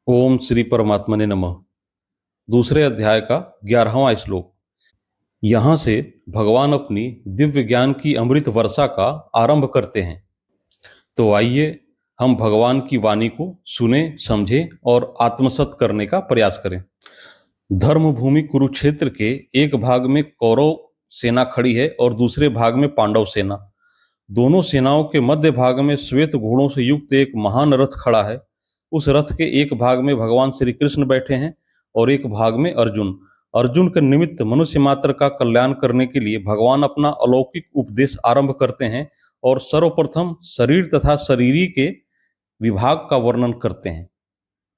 ओम श्री परमात्मने नमः। दूसरे अध्याय का 11वां श्लोक। यहाँ से भगवान अपनी दिव्य ज्ञान की अमृत वर्षा का आरंभ करते हैं। तो आइए हम भगवान की वाणी को सुने, समझें और आत्मसात करने का प्रयास करें। धर्म भूमि कुरुक्षेत्र के एक भाग में कौरव सेना खड़ी है और दूसरे भाग में पांडव सेना। दोनों सेनाओं के मध्य भाग में श्वेत घोड़ों से युक्त एक महान रथ खड़ा है। उस रथ के एक भाग में भगवान श्री कृष्ण बैठे हैं और एक भाग में अर्जुन। अर्जुन के निमित्त मनुष्य मात्र का कल्याण करने के लिए भगवान अपना अलौकिक उपदेश आरंभ करते हैं और सर्वप्रथम शरीर तथा शरीरी के विभाग का वर्णन करते हैं।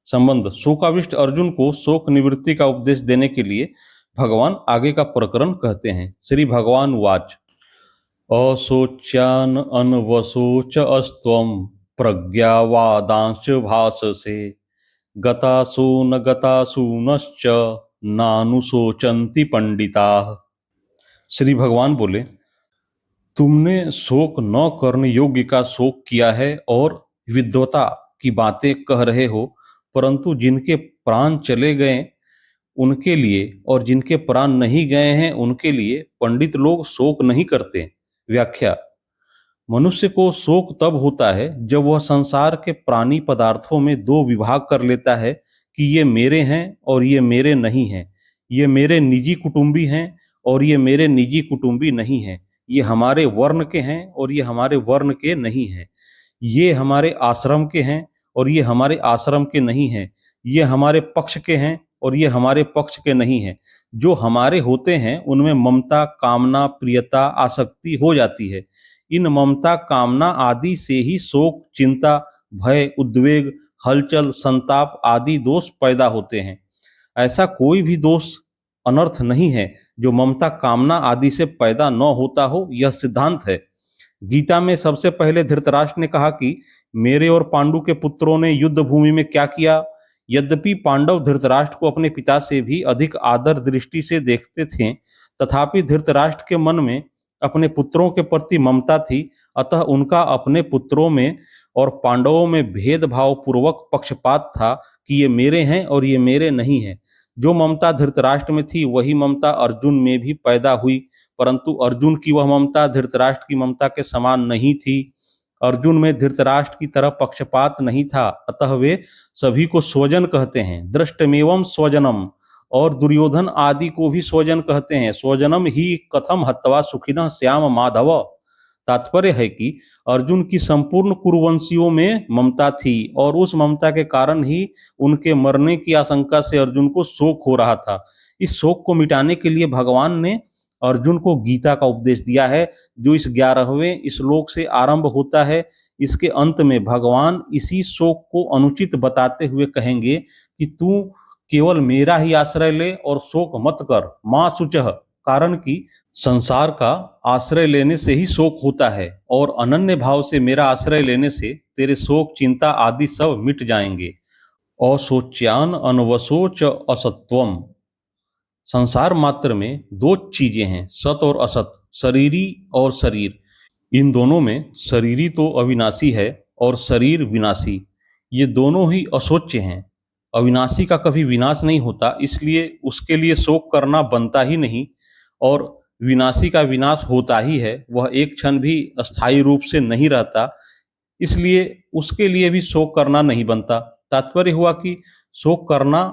संबंध। शोकाविष्ट अर्जुन को शोक निवृत्ति का उपदेश देने के लिए भगवान आगे का प्रकरण कहते हैं। श्री भगवान वाच अशोच्यान अनवशोच अस्त्वं प्रज्ञावादांश भाषसे गतासु न गतासु नश्च नानुशोचन्ति पंडिताः। श्री भगवान बोले, तुमने शोक न करने योग्य का शोक किया है और विद्वता की बातें कह रहे हो, परंतु जिनके प्राण चले गए उनके लिए और जिनके प्राण नहीं गए हैं उनके लिए पंडित लोग शोक नहीं करते। व्याख्या। मनुष्य को शोक तब होता है जब वह संसार के प्राणी पदार्थों में दो विभाग कर लेता है कि ये मेरे हैं और ये मेरे नहीं हैं, ये मेरे निजी कुटुंबी हैं और ये मेरे निजी कुटुंबी नहीं हैं, ये हमारे वर्ण के हैं और ये हमारे वर्ण के नहीं हैं, ये हमारे आश्रम के हैं और ये हमारे आश्रम के नहीं हैं, ये हमारे पक्ष के हैं और ये हमारे पक्ष के नहीं हैं। जो हमारे होते हैं उनमें ममता, कामना, प्रियता, आसक्ति हो जाती है। इन ममता, कामना आदि से ही शोक, चिंता, भय, उद्वेग, हलचल, संताप आदि दोष पैदा होते हैं। ऐसा कोई भी दोष अनर्थ नहीं है जो ममता, कामना आदि से पैदा न होता हो, यह सिद्धांत है। गीता में सबसे पहले धृतराष्ट्र ने कहा कि मेरे और पांडु के पुत्रों ने युद्ध भूमि में क्या किया। यद्यपि पांडव धृतराष्ट्र को अपने पिता से भी अधिक आदर दृष्टि से देखते थे, तथापि धृतराष्ट्र के मन में अपने पुत्रों के प्रति ममता थी। अतः उनका अपने पुत्रों में और पांडवों में भेदभाव पूर्वक पक्षपात था कि ये मेरे हैं और ये मेरे नहीं हैं। जो ममता धृतराष्ट्र में थी वही ममता अर्जुन में भी पैदा हुई, परंतु अर्जुन की वह ममता धृतराष्ट्र की ममता के समान नहीं थी। अर्जुन में धृतराष्ट्र की तरह पक्षपात नहीं था, अतः वे सभी को स्वजन कहते हैं। दृष्टमेवं स्वजनम। और दुर्योधन आदि को भी स्वजन कहते हैं। स्वजनम ही कथम हत्वा सुखिनः श्याम माधव। तात्पर्य है कि अर्जुन की संपूर्ण कुरुवंशियों में ममता थी और उस ममता के कारण ही उनके मरने की आशंका से अर्जुन को शोक हो रहा था। इस शोक को मिटाने के लिए भगवान ने अर्जुन को गीता का उपदेश दिया है, जो इस 11वें श्लोक से आरंभ होता है। इसके अंत में भगवान इसी शोक को अनुचित बताते हुए कहेंगे कि तू केवल मेरा ही आश्रय ले और शोक मत कर। मां शुचः। कारण कि संसार का आश्रय लेने से ही शोक होता है और अनन्य भाव से मेरा आश्रय लेने से तेरे शोक, चिंता आदि सब मिट जाएंगे। अशोच्यान अनवशोच असत्वम। संसार मात्र में दो चीजें हैं, सत और असत, शरीरी और शरीर। इन दोनों में शरीरी तो अविनाशी है और शरीर विनाशी। ये दोनों ही अशोच्य हैं। अविनाशी का कभी विनाश नहीं होता, इसलिए उसके लिए शोक करना बनता ही नहीं, और विनाशी का विनाश होता ही है। वह एक क्षण भी अस्थायी रूप से नहीं रहता, इसलिए उसके लिए भी शोक करना नहीं बनता। तात्पर्य हुआ कि शोक करना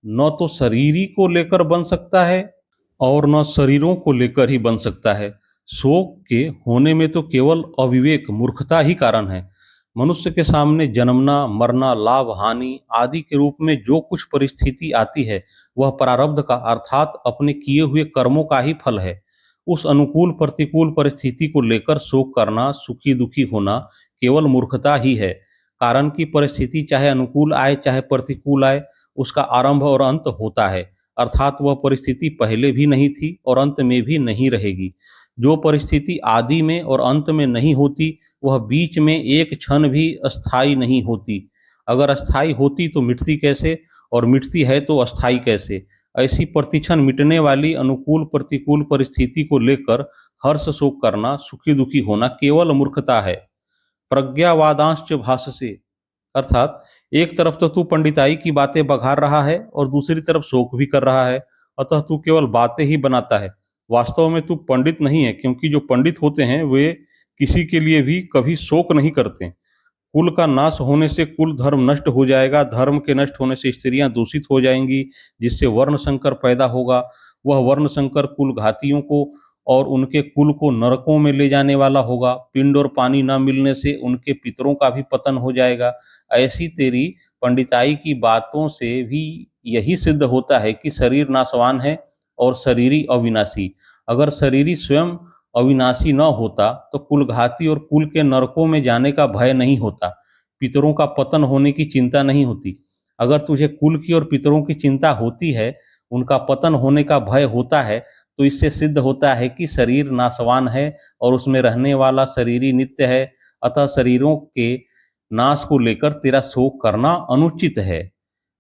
न तो शरीरी को लेकर बन सकता है और न शरीरों को लेकर ही बन सकता है। शोक के होने में तो केवल अविवेक, मूर्खता ही कारण है। मनुष्य के सामने जन्मना, मरना, लाभ, हानि आदि के रूप में जो कुछ परिस्थिति आती है वह प्रारब्ध का अर्थात अपने किए हुए कर्मों का ही फल है। उस अनुकूल प्रतिकूल परिस्थिति को लेकर शोक करना, सुखी दुखी होना केवल मूर्खता ही है। कारण की परिस्थिति चाहे अनुकूल आए चाहे प्रतिकूल आए, उसका आरंभ और अंत होता है, अर्थात वह परिस्थिति पहले भी नहीं थी और अंत में भी नहीं रहेगी। जो परिस्थिति आदि में और अंत में नहीं होती वह बीच में एक क्षण भी अस्थाई नहीं होती। अगर अस्थाई होती तो मिटती कैसे, और मिटती है तो अस्थाई कैसे। ऐसी प्रतिक्षण मिटने वाली अनुकूल प्रतिकूल परिस्थिति को लेकर हर्ष शोक करना, सुखी दुखी होना केवल मूर्खता है। प्रज्ञावादांश्च भाषसे, अर्थात एक तरफ तो तू पंडिताई की बातें बघार रहा है और दूसरी तरफ शोक भी कर रहा है, अतः तू केवल बातें ही बनाता है। वास्तव में तू पंडित नहीं है, क्योंकि जो पंडित होते हैं वे किसी के लिए भी कभी शोक नहीं करते। कुल का नाश होने से कुल धर्म नष्ट हो जाएगा, धर्म के नष्ट होने से स्त्रियां दूषित हो जाएंगी, जिससे वर्ण संकर पैदा होगा। वह वर्ण संकर कुल घातियों को और उनके कुल को नरकों में ले जाने वाला होगा। पिंड और पानी न मिलने से उनके पितरों का भी पतन हो जाएगा। ऐसी तेरी पंडिताई की बातों से भी यही सिद्ध होता है कि शरीर नाशवान है और शरीरी अविनाशी। अगर शरीरी स्वयं अविनाशी न होता तो कुलघाती और कुल के नरकों में जाने का भय नहीं होता, पितरों का पतन होने की चिंता नहीं होती। अगर तुझे कुल की और पितरों की चिंता होती है, उनका पतन होने का भय होता है, तो इससे सिद्ध होता है कि शरीर नाशवान है और उसमें रहने वाला शरीरी नित्य है। अतः शरीरों के नाश को लेकर तेरा शोक करना अनुचित है।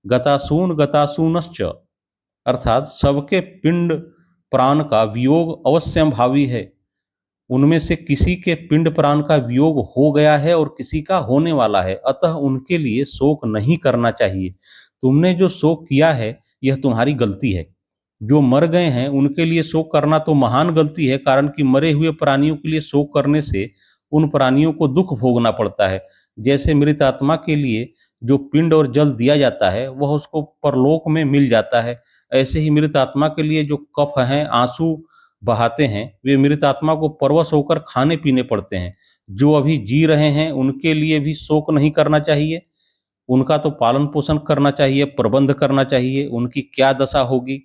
गतासून गतासूनश्च, अर्थात सबके पिंड प्राण का वियोग अवश्यंभावी है। उनमें से किसी के पिंड प्राण का वियोग हो गया है और किसी का होने वाला है, अतः उनके लिए शोक नहीं करना चाहिए। तुमने जो शोक किया है यह तुम्हारी गलती है। जो मर गए हैं उनके लिए शोक करना तो महान गलती है, कारण कि मरे हुए प्राणियों के लिए शोक करने से उन प्राणियों को दुख भोगना पड़ता है। जैसे मृत आत्मा के लिए जो पिंड और जल दिया जाता है वह उसको परलोक में मिल जाता है, ऐसे ही मृत आत्मा के लिए जो कफ हैं, आंसू बहाते हैं, वे मृत आत्मा को परवश होकर खाने पीने पड़ते हैं। जो अभी जी रहे हैं उनके लिए भी शोक नहीं करना चाहिए। उनका तो पालन पोषण करना चाहिए, प्रबंध करना चाहिए। उनकी क्या दशा होगी,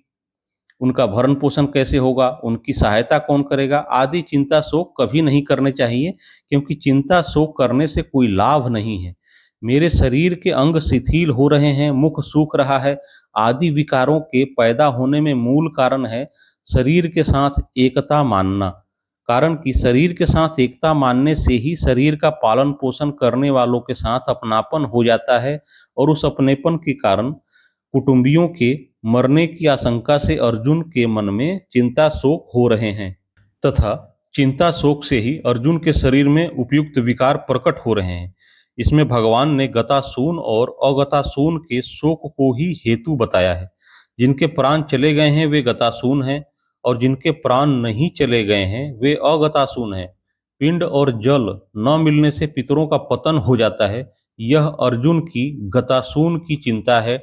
उनका भरण पोषण कैसे होगा, उनकी सहायता कौन करेगा, आदि चिंता शोक कभी नहीं करने चाहिए, क्योंकि चिंता शोक करने से कोई लाभ नहीं है। मेरे शरीर के अंग शिथिल हो रहे हैं, मुख सूख रहा है, आदि विकारों के पैदा होने में मूल कारण है शरीर के साथ एकता मानना। कारण कि शरीर के साथ एकता मानने से ही शरीर का पालन पोषण करने वालों के साथ अपनापन हो जाता है, और उस अपनेपन के कारण कुटुंबियों के मरने की आशंका से अर्जुन के मन में चिंता शोक हो रहे हैं, तथा चिंता शोक से ही अर्जुन के शरीर में उपयुक्त विकार प्रकट हो रहे हैं। इसमें भगवान ने गतासून और अगतासून के शोक को ही हेतु बताया है। जिनके प्राण चले गए हैं वे गतासून हैं, और जिनके प्राण नहीं चले गए हैं वे अगतासून हैं। पिंड और जल न मिलने से पितरों का पतन हो जाता है, यह अर्जुन की गतासून की चिंता है।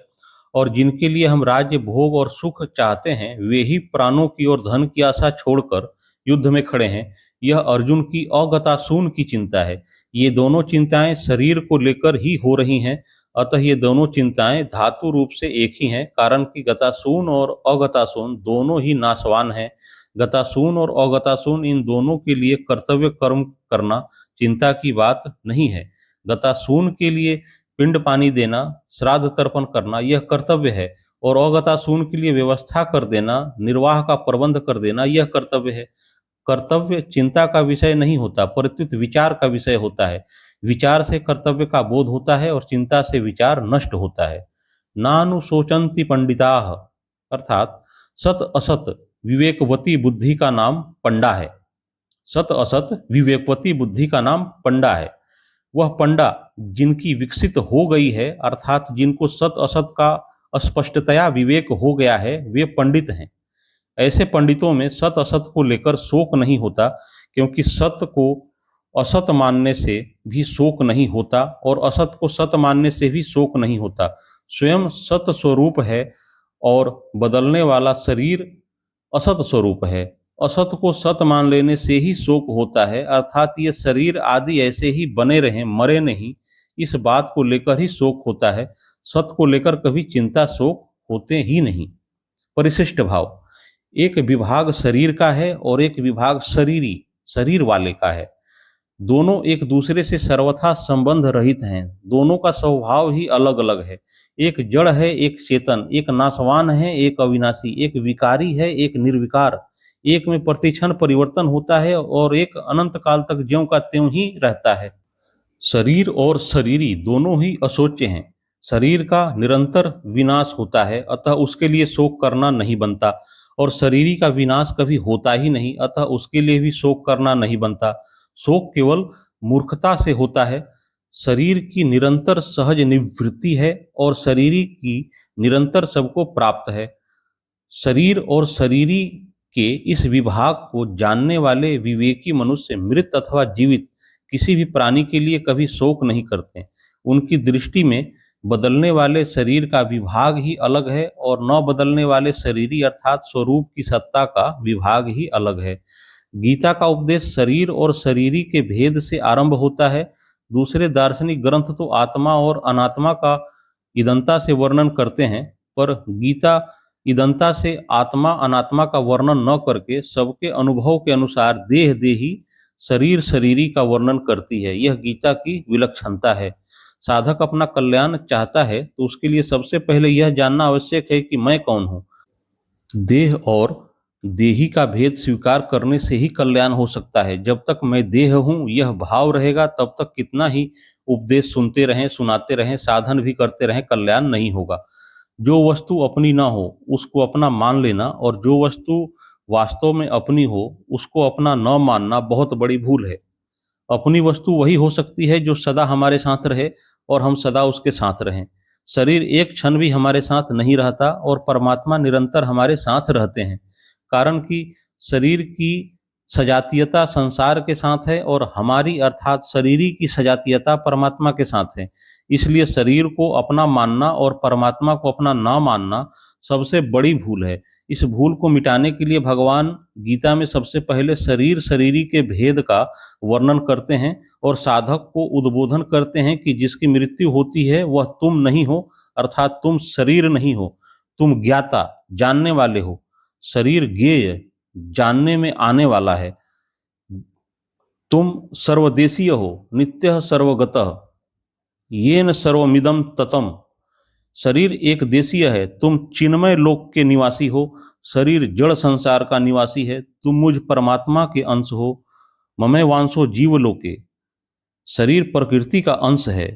और जिनके लिए हम राज्य भोग और सुख चाहते हैं वे ही प्राणों की और धन की आशा छोड़कर युद्ध में खड़े हैं, यह अर्जुन की अगतासून की चिंता है। ये दोनों चिंताएं शरीर को लेकर ही हो रही हैं, अतः ये दोनों चिंताएं धातु रूप से एक ही हैं, कारण कि गतासून और अगतासून दोनों ही नाशवान हैं। गतासून और अगतासून इन दोनों के लिए कर्तव्य कर्म करना चिंता की बात नहीं है। गतासून के लिए पिंड पानी देना, श्राद्ध तर्पण करना यह कर्तव्य है, और अगतासून के लिए व्यवस्था कर देना, निर्वाह का प्रबंध कर देना यह कर्तव्य है। कर्तव्य चिंता का विषय नहीं होता, प्रत्युत विचार का विषय होता है। विचार से कर्तव्य का बोध होता है और चिंता से विचार नष्ट होता है। नानुशोचंति पंडिताः, अर्थात सत असत विवेकवती बुद्धि का नाम पंडा है। सत असत विवेकवती बुद्धि का नाम पंडा है। वह पंडा जिनकी विकसित हो गई है, अर्थात जिनको सत असत का स्पष्टतया विवेक हो गया है, वे पंडित हैं। ऐसे पंडितों में सत असत को लेकर शोक नहीं होता, क्योंकि सत को असत मानने से भी शोक नहीं होता और असत को सत मानने से भी शोक नहीं होता। स्वयं सत स्वरूप है और बदलने वाला शरीर असत स्वरूप है। असत को सत मान लेने से ही शोक होता है, अर्थात ये शरीर आदि ऐसे ही बने रहें, मरे नहीं, इस बात को लेकर ही शोक होता है। सत को लेकर कभी चिंता शोक होते ही नहीं। परिशिष्ट भाव, एक विभाग शरीर का है और एक विभाग शरीरी, शरीर वाले का है। दोनों एक दूसरे से सर्वथा संबंध रहित हैं, दोनों का स्वभाव ही अलग अलग है। एक जड़ है, एक चेतन, एक नाशवान है, एक अविनाशी, एक विकारी है, एक निर्विकार। एक में प्रतिक्षण परिवर्तन होता है और एक अनंत काल तक ज्यों का त्यों ही रहता है। शरीर और शरीरी दोनों ही अशोच्य हैं। शरीर का निरंतर विनाश होता है, अतः उसके लिए शोक करना नहीं बनता, और शरीरी का विनाश कभी होता ही नहीं, अतः उसके लिए भी शोक करना नहीं बनता। शोक केवल मूर्खता से होता है। शरीर की निरंतर सहज निवृत्ति है और शरीरी की निरंतर सबको प्राप्त है। शरीर और शरीरी के इस विभाग को जानने वाले विवेकी मनुष्य मृत अथवा जीवित किसी भी प्राणी के लिए कभी शोक नहीं करते। उनकी दृष्टि में बदलने वाले शरीर का विभाग ही अलग है और न बदलने वाले शरीरी अर्थात स्वरूप की सत्ता का विभाग ही अलग है। गीता का उपदेश शरीर और शरीरी के भेद से आरंभ होता है। दूसरे दार्शनिक ग्रंथ तो आत्मा और अनात्मा का इदंता से वर्णन करते हैं, पर गीता इदंता से आत्मा अनात्मा का वर्णन न करके सबके अनुभव के अनुसार देह देही शरीर शरीरी का वर्णन करती है। यह गीता की विलक्षणता है। साधक अपना कल्याण चाहता है तो उसके लिए सबसे पहले यह जानना आवश्यक है कि मैं कौन हूँ। देह और देही का भेद स्वीकार करने से ही कल्याण हो सकता है। जब तक मैं देह हूँ यह भाव रहेगा तब तक कितना ही उपदेश सुनते रहें, सुनाते रहें, साधन भी करते रहें, कल्याण नहीं होगा। जो वस्तु अपनी ना हो उसको अपना मान लेना और जो वस्तु वास्तव में अपनी हो उसको अपना न मानना बहुत बड़ी भूल है। अपनी वस्तु वही हो सकती है जो सदा हमारे साथ रहे और हम सदा उसके साथ रहें। शरीर एक क्षण भी हमारे साथ नहीं रहता और परमात्मा निरंतर हमारे साथ रहते हैं। कारण कि शरीर की सजातीयता संसार के साथ है और हमारी अर्थात शरीरी की सजातीयता परमात्मा के साथ है। इसलिए शरीर को अपना मानना और परमात्मा को अपना ना मानना सबसे बड़ी भूल है। इस भूल को मिटाने के लिए भगवान गीता में सबसे पहले शरीर शरीरी के भेद का वर्णन करते हैं और साधक को उद्बोधन करते हैं कि जिसकी मृत्यु होती है वह तुम नहीं हो, अर्थात तुम शरीर नहीं हो, तुम ज्ञाता जानने वाले हो। शरीर ज्ञेय जानने में आने वाला है। तुम सर्वदेशीय हो, नित्य सर्वगतः, येन सर्वमिदं ततम। शरीर एक देशीय है, तुम चिन्मय लोक के निवासी हो। शरीर जड़ संसार का निवासी है, तुम मुझ परमात्मा के अंश हो। ममै वांसो जीव लोके। शरीर प्रकृति का अंश है,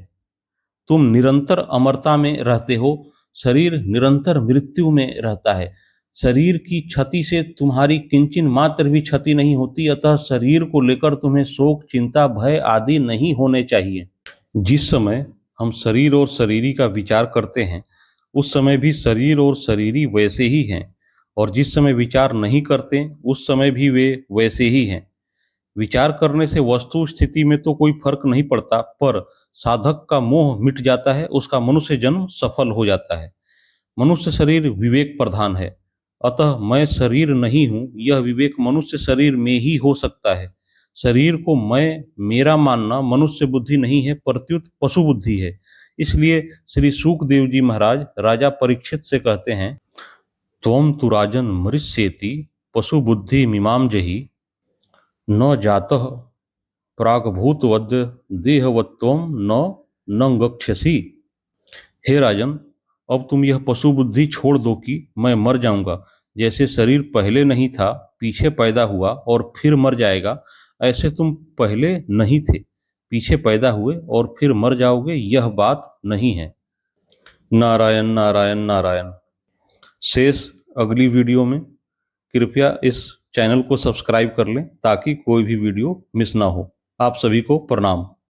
तुम निरंतर अमरता में रहते हो। शरीर निरंतर मृत्यु में रहता है। शरीर की क्षति से तुम्हारी किंचिन मात्र भी क्षति नहीं होती, अतः शरीर को लेकर तुम्हें शोक चिंता भय आदि नहीं होने चाहिए। जिस समय हम शरीर और शरीरी का विचार करते हैं उस समय भी शरीर और शरीरी वैसे ही हैं, और जिस समय विचार नहीं करते उस समय भी वे वैसे ही हैं। विचार करने से वस्तु स्थिति में तो कोई फर्क नहीं पड़ता, पर साधक का मोह मिट जाता है, उसका मनुष्य जन्म सफल हो जाता है। मनुष्य शरीर विवेक प्रधान है, अतः मैं शरीर नहीं हूं यह विवेक मनुष्य शरीर में ही हो सकता है। शरीर को मैं मेरा मानना मनुष्य बुद्धि नहीं है, प्रत्युत पशु बुद्धि है। इसलिए श्री सुखदेव जी महाराज राजा परीक्षित से कहते हैं, त्वम तु राजन मरिष्येति पशु बुद्धि मीमां जहि, न जातः प्रागभूतवद्य देहवत्वम न गच्छसि। हे राजन, अब तुम यह पशु बुद्धि छोड़ दो कि मैं मर जाऊंगा। जैसे शरीर पहले नहीं था, पीछे पैदा हुआ और फिर मर जाएगा, ऐसे तुम पहले नहीं थे, पीछे पैदा हुए और फिर मर जाओगे, यह बात नहीं है। नारायण नारायण नारायण। शेष अगली वीडियो में। कृपया इस चैनल को सब्सक्राइब कर लें ताकि कोई भी वीडियो मिस ना हो। आप सभी को प्रणाम।